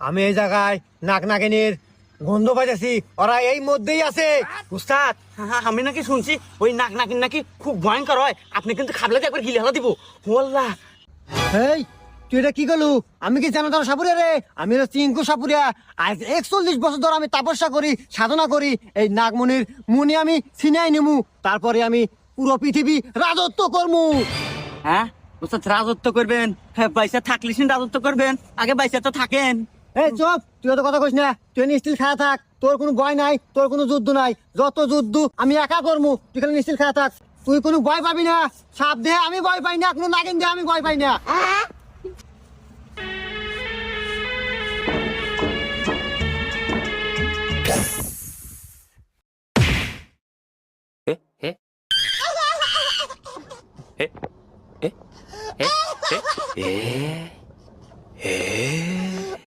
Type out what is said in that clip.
আমি এই জায়গায় নাক নাকিনীর গন্ধ পাইতেছি, ওরা এই মধ্যেই আছে। উস্তাদ, আমি নাকি শুনছি ওই নাক নাকিন নাকি খুব ভয়ঙ্কর হয়, আপনি কিন্তু খাবলে একবার গিলে হেলা দিব। ওয়াল্লাহ এই তুই এটা কি করলু? আমি কি জানো তোর সাপুরিয়া রে? আমি হলো চিঙ্কু সাপুরিয়া। আজ 41 বছর ধরে আমি তপস্যা করি, সাধনা করি। এই নাগমণির মুনি আমি ছিনাই নিমু, তারপরে আমি পুরো পৃথিবী রাজত্ব করমু। হ্যাঁ উস্তাদ, রাজত্ব করবেন? হ্যাঁ, বাইসা থাকলিস রাজত্ব করবেন, আগে বাইসা তো থাকেন। এই চুপ, তুই তো কথা কইস না। তুই নিশ্চিল খায়া থাক, তোর কোনো ভয় নাই, তোর কোনো যুদ্ধ নাই। যত যুদ্ধ আমি একা করমু, তুই খালি নিশ্চিল খায়া থাক। তুই কোনো ভয় পাবি না। সাপ দেহে আমি ভয় পাই না, কোনো নাগিন দেহে আমি ভয় পাই না। 에? 에? 에? 에? 에? 에? 에?